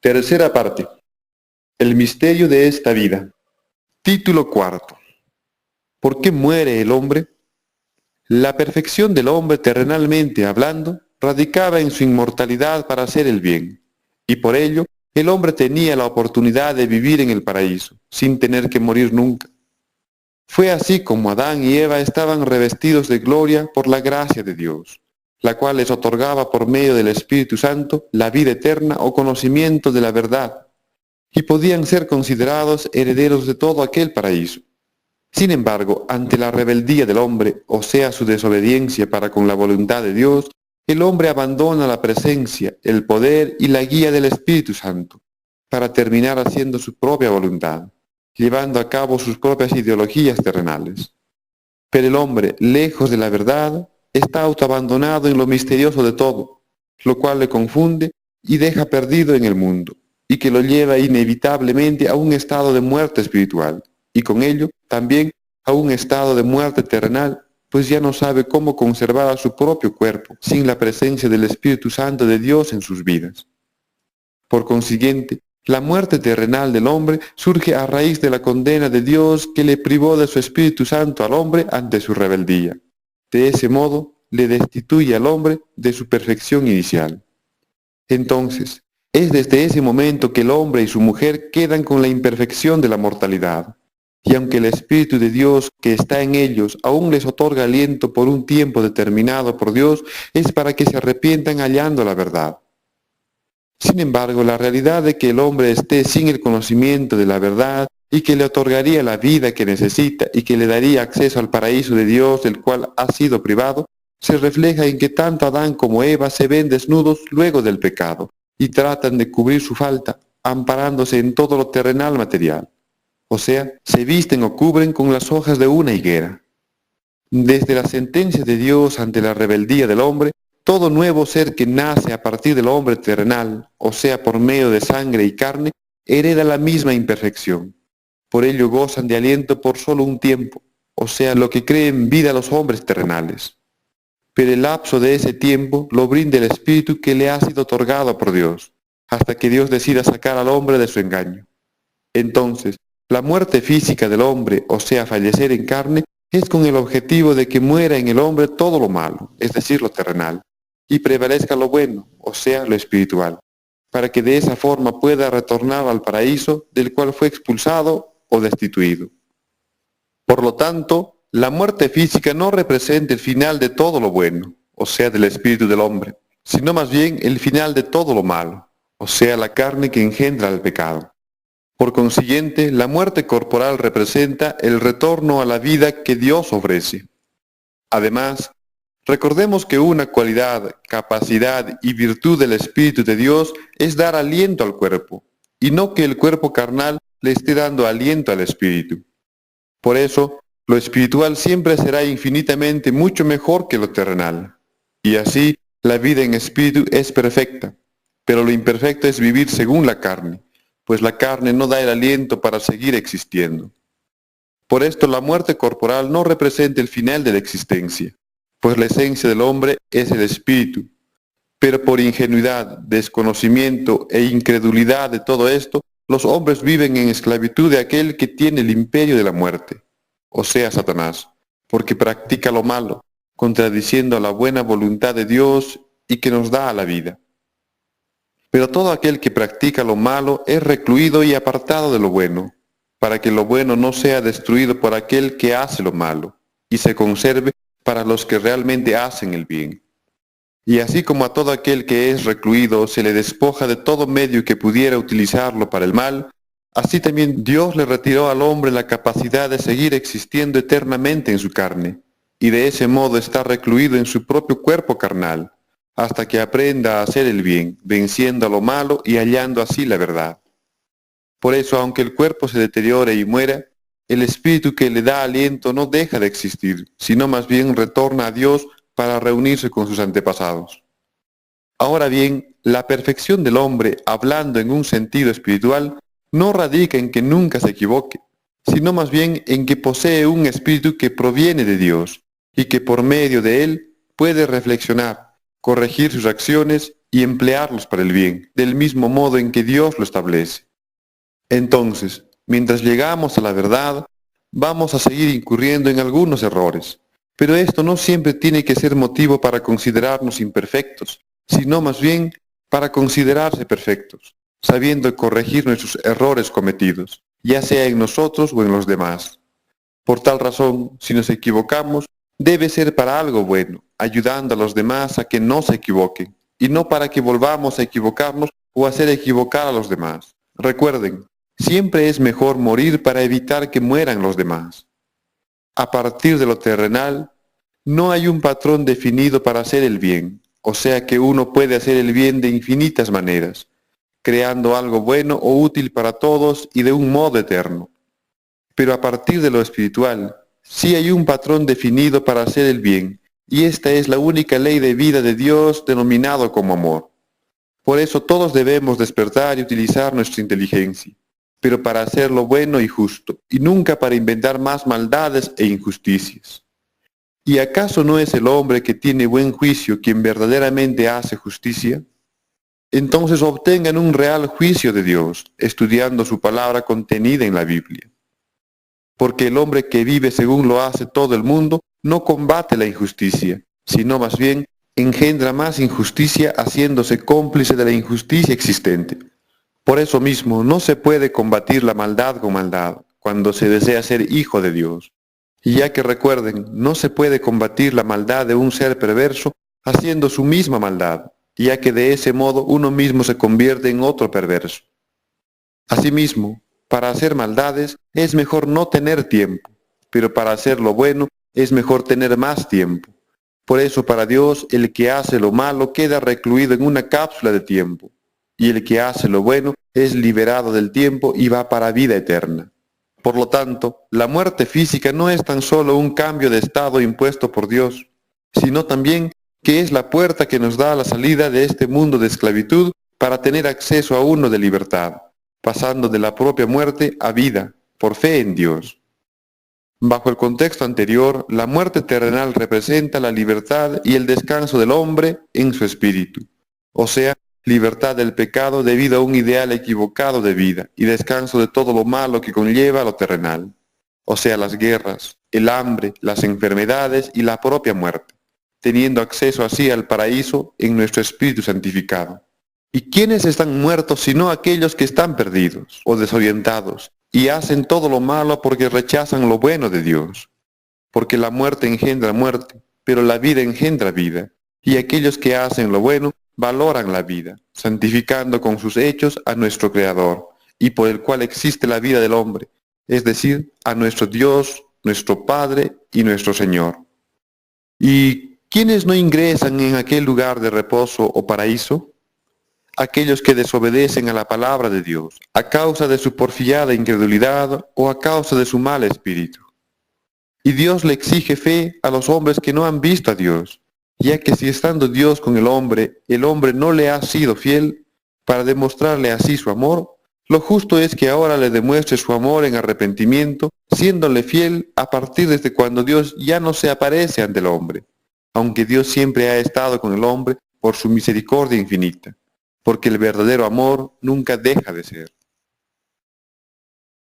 Tercera parte. El misterio de esta vida. Título cuarto. ¿Por qué muere el hombre? La perfección del hombre, terrenalmente hablando, radicaba en su inmortalidad para hacer el bien, y por ello el hombre tenía la oportunidad de vivir en el paraíso, sin tener que morir nunca. Fue así como Adán y Eva estaban revestidos de gloria por la gracia de Dios, la cual les otorgaba por medio del Espíritu Santo la vida eterna o conocimiento de la verdad, y podían ser considerados herederos de todo aquel paraíso. Sin embargo, ante la rebeldía del hombre, o sea, su desobediencia para con la voluntad de Dios, el hombre abandona la presencia, el poder y la guía del Espíritu Santo, para terminar haciendo su propia voluntad, llevando a cabo sus propias ideologías terrenales. Pero el hombre, lejos de la verdad, está autoabandonado en lo misterioso de todo, lo cual le confunde y deja perdido en el mundo, y que lo lleva inevitablemente a un estado de muerte espiritual, y con ello también a un estado de muerte terrenal, pues ya no sabe cómo conservar a su propio cuerpo sin la presencia del Espíritu Santo de Dios en sus vidas. Por consiguiente, la muerte terrenal del hombre surge a raíz de la condena de Dios que le privó de su Espíritu Santo al hombre ante su rebeldía. De ese modo, le destituye al hombre de su perfección inicial. Entonces, es desde ese momento que el hombre y su mujer quedan con la imperfección de la mortalidad. Y aunque el Espíritu de Dios que está en ellos aún les otorga aliento por un tiempo determinado por Dios, es para que se arrepientan hallando la verdad. Sin embargo, la realidad de que el hombre esté sin el conocimiento de la verdad y que le otorgaría la vida que necesita y que le daría acceso al paraíso de Dios del cual ha sido privado, se refleja en que tanto Adán como Eva se ven desnudos luego del pecado y tratan de cubrir su falta, amparándose en todo lo terrenal material. O sea, se visten o cubren con las hojas de una higuera. Desde la sentencia de Dios ante la rebeldía del hombre, todo nuevo ser que nace a partir del hombre terrenal, o sea, por medio de sangre y carne, hereda la misma imperfección. Por ello gozan de aliento por solo un tiempo, o sea, lo que creen vida a los hombres terrenales. Pero el lapso de ese tiempo lo brinda el Espíritu que le ha sido otorgado por Dios, hasta que Dios decida sacar al hombre de su engaño. Entonces, la muerte física del hombre, o sea, fallecer en carne, es con el objetivo de que muera en el hombre todo lo malo, es decir, lo terrenal, y prevalezca lo bueno, o sea, lo espiritual, para que de esa forma pueda retornar al paraíso del cual fue expulsado o destituido. Por lo tanto, la muerte física no representa el final de todo lo bueno, o sea, del espíritu del hombre, sino más bien el final de todo lo malo, o sea, la carne que engendra el pecado. Por consiguiente, la muerte corporal representa el retorno a la vida que Dios ofrece. Además, recordemos que una cualidad, capacidad y virtud del Espíritu de Dios es dar aliento al cuerpo, y no que el cuerpo carnal le esté dando aliento al Espíritu. Por eso, lo espiritual siempre será infinitamente mucho mejor que lo terrenal. Y así, la vida en espíritu es perfecta, pero lo imperfecto es vivir según la carne, pues la carne no da el aliento para seguir existiendo. Por esto la muerte corporal no representa el final de la existencia, pues la esencia del hombre es el espíritu. Pero por ingenuidad, desconocimiento e incredulidad de todo esto, los hombres viven en esclavitud de aquel que tiene el imperio de la muerte, o sea, Satanás, porque practica lo malo, contradiciendo a la buena voluntad de Dios y que nos da la vida. Pero todo aquel que practica lo malo es recluido y apartado de lo bueno, para que lo bueno no sea destruido por aquel que hace lo malo, y se conserve para los que realmente hacen el bien. Y así como a todo aquel que es recluido se le despoja de todo medio que pudiera utilizarlo para el mal, así también Dios le retiró al hombre la capacidad de seguir existiendo eternamente en su carne, y de ese modo está recluido en su propio cuerpo carnal, hasta que aprenda a hacer el bien, venciendo a lo malo y hallando así la verdad. Por eso, aunque el cuerpo se deteriore y muera, el espíritu que le da aliento no deja de existir, sino más bien retorna a Dios para reunirse con sus antepasados. Ahora bien, la perfección del hombre, hablando en un sentido espiritual, no radica en que nunca se equivoque, sino más bien en que posee un espíritu que proviene de Dios y que por medio de él puede reflexionar, corregir sus acciones y emplearlos para el bien, del mismo modo en que Dios lo establece. Entonces, mientras llegamos a la verdad, vamos a seguir incurriendo en algunos errores, pero esto no siempre tiene que ser motivo para considerarnos imperfectos, sino más bien para considerarse perfectos, sabiendo corregir nuestros errores cometidos, ya sea en nosotros o en los demás. Por tal razón, si nos equivocamos, debe ser para algo bueno, ayudando a los demás a que no se equivoquen, y no para que volvamos a equivocarnos o hacer equivocar a los demás. Recuerden, siempre es mejor morir para evitar que mueran los demás. A partir de lo terrenal, no hay un patrón definido para hacer el bien, o sea que uno puede hacer el bien de infinitas maneras, creando algo bueno o útil para todos y de un modo eterno. Pero a partir de lo espiritual, sí hay un patrón definido para hacer el bien, y esta es la única ley de vida de Dios denominado como amor. Por eso todos debemos despertar y utilizar nuestra inteligencia, pero para hacer lo bueno y justo, y nunca para inventar más maldades e injusticias. ¿Y acaso no es el hombre que tiene buen juicio quien verdaderamente hace justicia? Entonces obtengan un real juicio de Dios, estudiando su palabra contenida en la Biblia. Porque el hombre que vive según lo hace todo el mundo, no combate la injusticia, sino más bien engendra más injusticia haciéndose cómplice de la injusticia existente. Por eso mismo no se puede combatir la maldad con maldad, cuando se desea ser hijo de Dios. Y ya que recuerden, no se puede combatir la maldad de un ser perverso haciendo su misma maldad, ya que de ese modo uno mismo se convierte en otro perverso. Asimismo, para hacer maldades es mejor no tener tiempo, pero para hacer lo bueno es mejor tener más tiempo. Por eso para Dios el que hace lo malo queda recluido en una cápsula de tiempo, y el que hace lo bueno es liberado del tiempo y va para vida eterna. Por lo tanto, la muerte física no es tan solo un cambio de estado impuesto por Dios, sino también que es la puerta que nos da la salida de este mundo de esclavitud para tener acceso a uno de libertad, pasando de la propia muerte a vida, por fe en Dios. Bajo el contexto anterior, la muerte terrenal representa la libertad y el descanso del hombre en su espíritu, o sea, libertad del pecado debido a un ideal equivocado de vida y descanso de todo lo malo que conlleva lo terrenal, o sea, las guerras, el hambre, las enfermedades y la propia muerte, teniendo acceso así al paraíso en nuestro espíritu santificado. ¿Y quiénes están muertos sino aquellos que están perdidos o desorientados y hacen todo lo malo porque rechazan lo bueno de Dios? Porque la muerte engendra muerte, pero la vida engendra vida, y aquellos que hacen lo bueno valoran la vida, santificando con sus hechos a nuestro Creador, y por el cual existe la vida del hombre, es decir, a nuestro Dios, nuestro Padre y nuestro Señor. ¿Y quiénes no ingresan en aquel lugar de reposo o paraíso? Aquellos que desobedecen a la palabra de Dios, a causa de su porfiada incredulidad o a causa de su mal espíritu. Y Dios le exige fe a los hombres que no han visto a Dios, ya que si estando Dios con el hombre no le ha sido fiel, para demostrarle así su amor, lo justo es que ahora le demuestre su amor en arrepentimiento, siéndole fiel a partir desde cuando Dios ya no se aparece ante el hombre, aunque Dios siempre ha estado con el hombre por su misericordia infinita, porque el verdadero amor nunca deja de ser.